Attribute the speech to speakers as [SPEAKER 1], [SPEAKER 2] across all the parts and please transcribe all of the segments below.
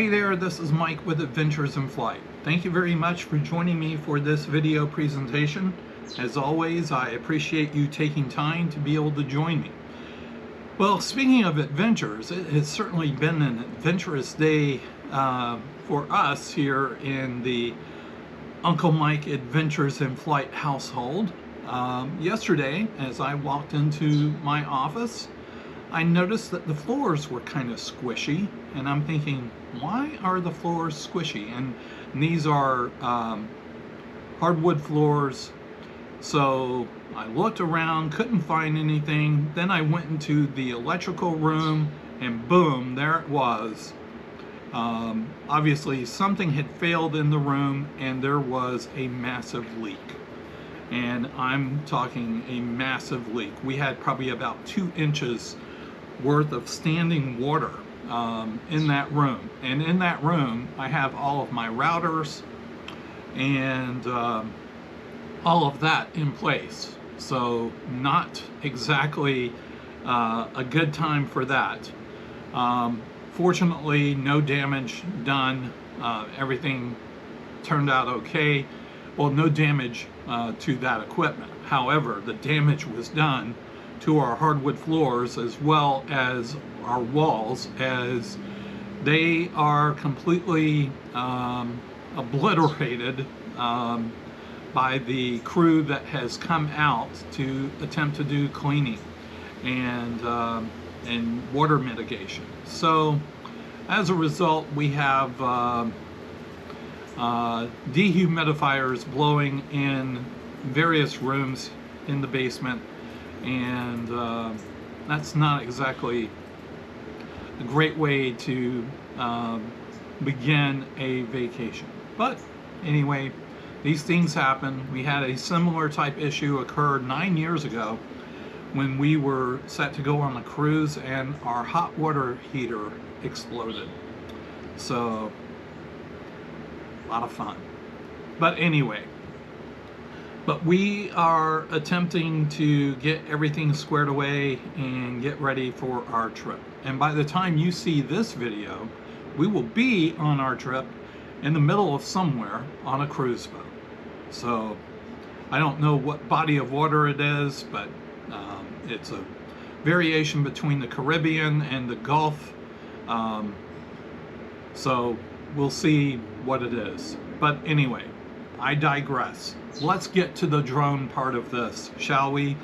[SPEAKER 1] Hey there, this is Mike with Adventures in Flight. Thank you very much for joining me for this video presentation. As always, I appreciate you taking time to be able to join me. Well, speaking of adventures, it has certainly been an adventurous day for us here in the Uncle Mike Adventures in Flight household. Yesterday, as I walked into my office, I noticed that the floors were kind of squishy, and I'm thinking, why are the floors squishy? And these are hardwood floors. So I looked around, couldn't find anything. Then I went into the electrical room, and boom, there it was. Obviously something had failed in the room, and there was a massive leak. And I'm talking a massive leak. We had probably about 2 inches worth of standing water in that room. And in that room I have all of my routers and all of that in place. So not exactly a good time for that. Fortunately, no damage done. Everything turned out okay. Well, no damage to that equipment. However, the damage was done to our hardwood floors as well as our walls, as they are completely obliterated by the crew that has come out to attempt to do cleaning and water mitigation. So as a result, we have dehumidifiers blowing in various rooms in the basement, and that's not exactly a great way to begin a vacation. But anyway, these things happen. We had a similar type issue occur 9 years ago when we were set to go on a cruise and our hot water heater exploded. So a lot of fun. But anyway, we are attempting to get everything squared away and get ready for our trip. And by the time you see this video, we will be on our trip in the middle of somewhere on a cruise boat. So I don't know what body of water it is, but it's a variation between the Caribbean and the Gulf. So we'll see what it is. But anyway, I digress. Let's get to the drone part of this, shall we?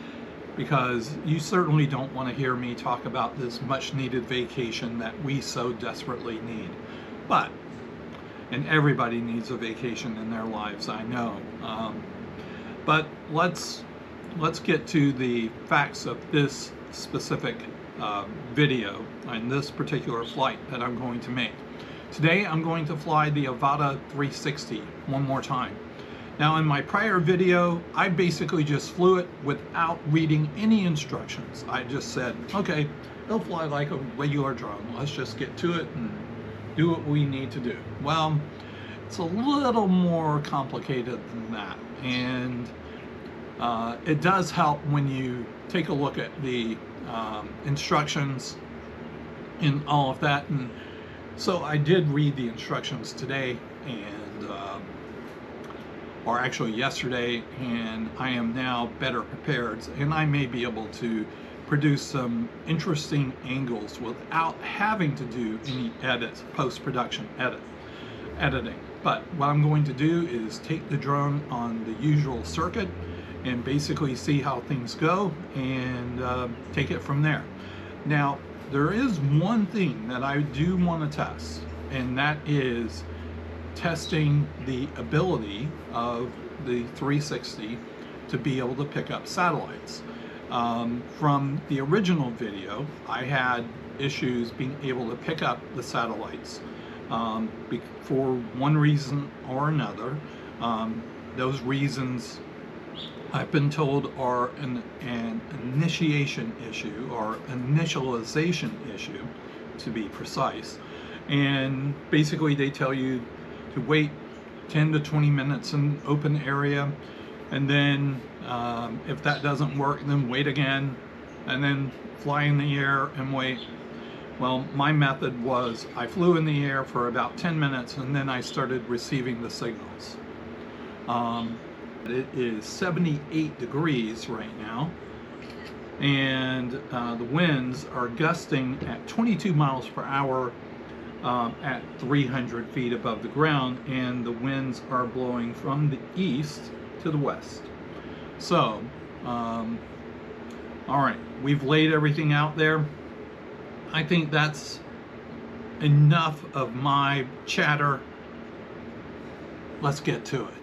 [SPEAKER 1] Because you certainly don't want to hear me talk about this much needed vacation that we so desperately need. And everybody needs a vacation in their lives, I know. But let's get to the facts of this specific video and this particular flight that I'm going to make. Today I'm going to fly the Avata 360 one more time. Now, in my prior video, I basically just flew it without reading any instructions. I just said, okay, it'll fly like a regular drone. Let's just get to it and do what we need to do. Well, it's a little more complicated than that. And it does help when you take a look at the instructions and all of that. And so I did read the instructions today, and or actually yesterday, and I am now better prepared, and I may be able to produce some interesting angles without having to do any edits, post-production editing. But what I'm going to do is take the drone on the usual circuit and basically see how things go and take it from there. Now, there is one thing that I do want to test, and that is testing the ability of the 360 to be able to pick up satellites. From the original video, I had issues being able to pick up the satellites for one reason or another. Those reasons, I've been told, are an initiation issue, or initialization issue to be precise. And basically they tell you to wait 10 to 20 minutes in open area, and then if that doesn't work, then wait again, and then fly in the air and wait. Well, my method was I flew in the air for about 10 minutes and then I started receiving the signals. It is 78 degrees right now, and the winds are gusting at 22 miles per hour at 300 feet above the ground, and the winds are blowing from the east to the west. So, all right, we've laid everything out there. I think that's enough of my chatter. Let's get to it.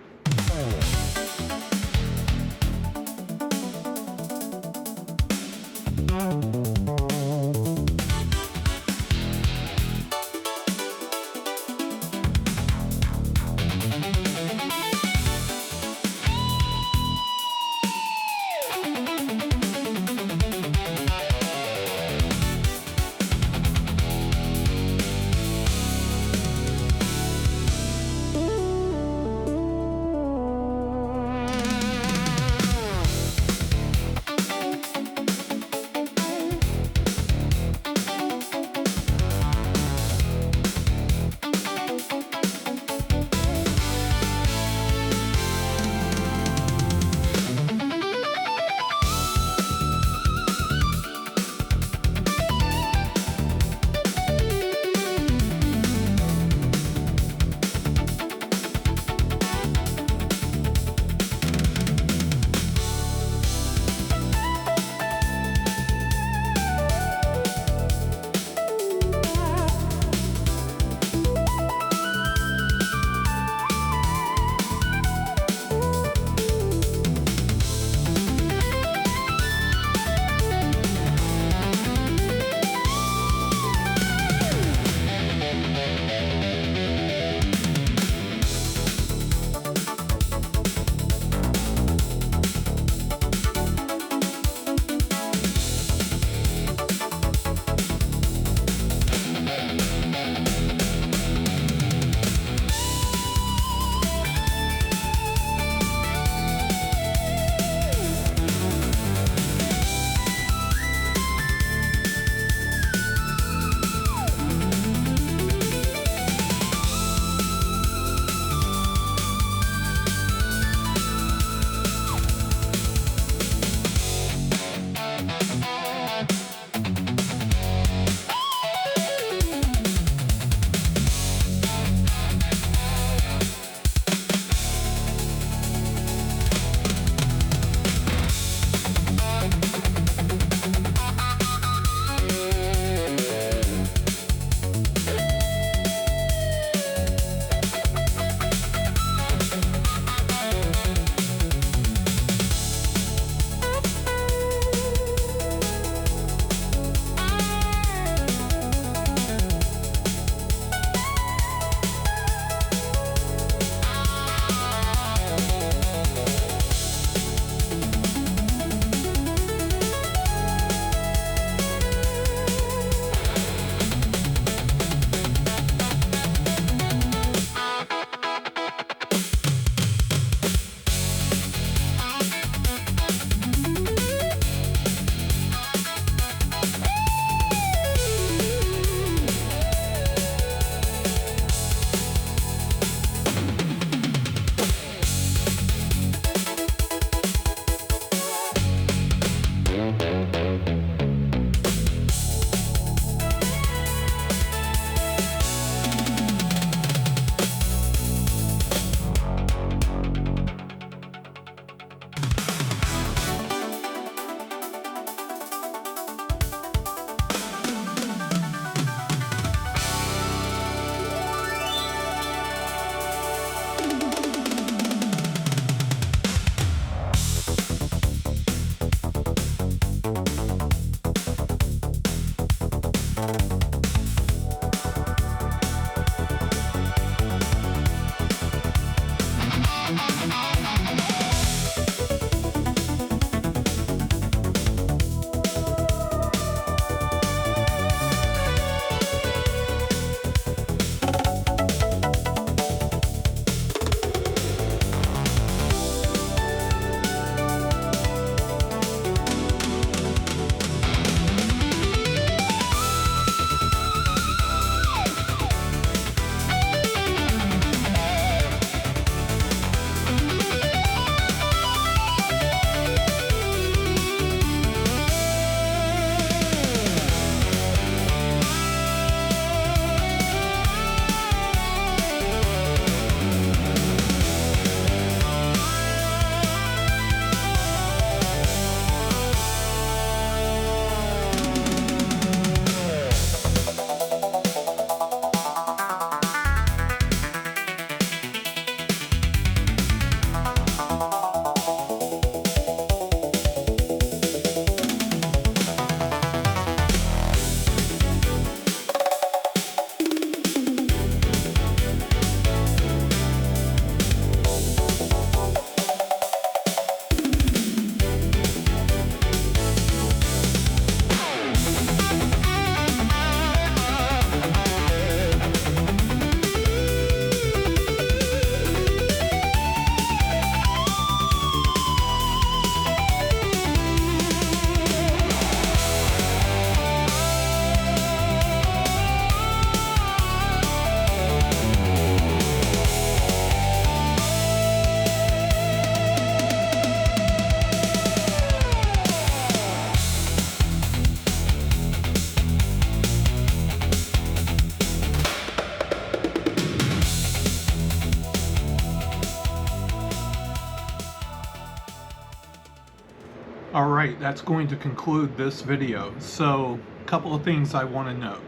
[SPEAKER 1] All right, that's going to conclude this video. So, a couple of things I want to note.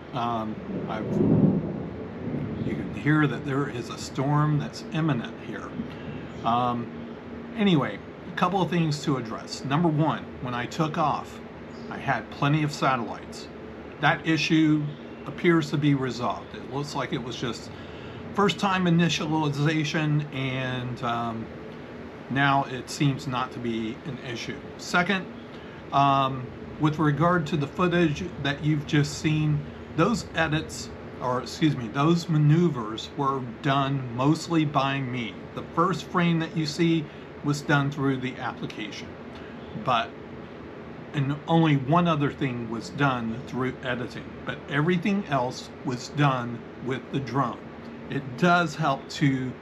[SPEAKER 1] You can hear that there is a storm that's imminent here. Anyway, a couple of things to address. Number one, when I took off, I had plenty of satellites. That issue appears to be resolved. It looks like it was just first time initialization, and now it seems not to be an issue. Second, with regard to the footage that you've just seen, those edits, or excuse me, those maneuvers were done mostly by me. The first frame that you see was done through the application, and only one other thing was done through editing, but everything else was done with the drone. It does help to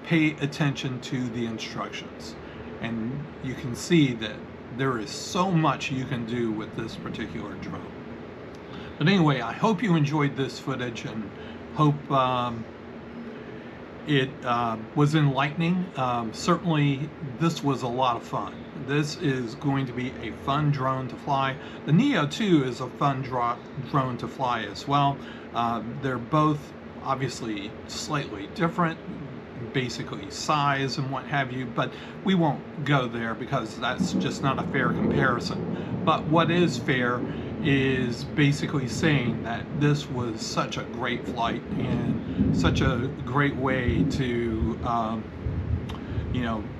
[SPEAKER 1] pay attention to the instructions, and you can see that there is so much you can do with this particular drone. But anyway, I hope you enjoyed this footage, and hope it was enlightening. Certainly this was a lot of fun. This is going to be a fun drone to fly. The Neo 2 is a fun drone to fly as well. They're both obviously slightly different, basically size and what have you, but we won't go there because that's just not a fair comparison. But what is fair is basically saying that this was such a great flight and such a great way to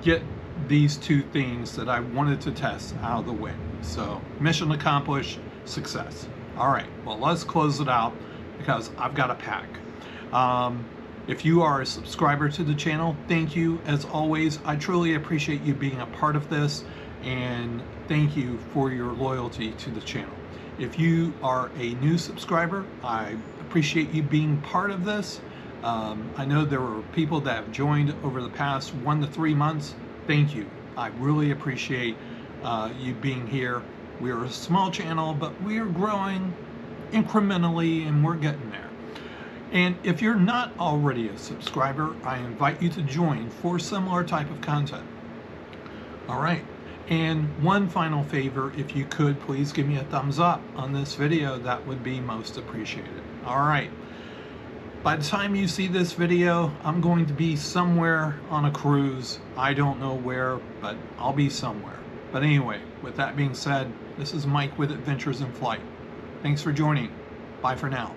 [SPEAKER 1] get these two things that I wanted to test out of the way. So mission accomplished, success. All right, well, let's close it out because I've got to pack. If you are a subscriber to the channel, thank you as always. I truly appreciate you being a part of this, and thank you for your loyalty to the channel. If you are a new subscriber, I appreciate you being part of this. I know there were people that have joined over the past 1 to 3 months. Thank you. I really appreciate you being here. We're a small channel, but we are growing incrementally, and we're getting there. And if you're not already a subscriber, I invite you to join for similar type of content. All right. And one final favor, if you could, please give me a thumbs up on this video. That would be most appreciated. All right. By the time you see this video, I'm going to be somewhere on a cruise. I don't know where, but I'll be somewhere. But anyway, with that being said, this is Mike with Adventures in Flight. Thanks for joining. Bye for now.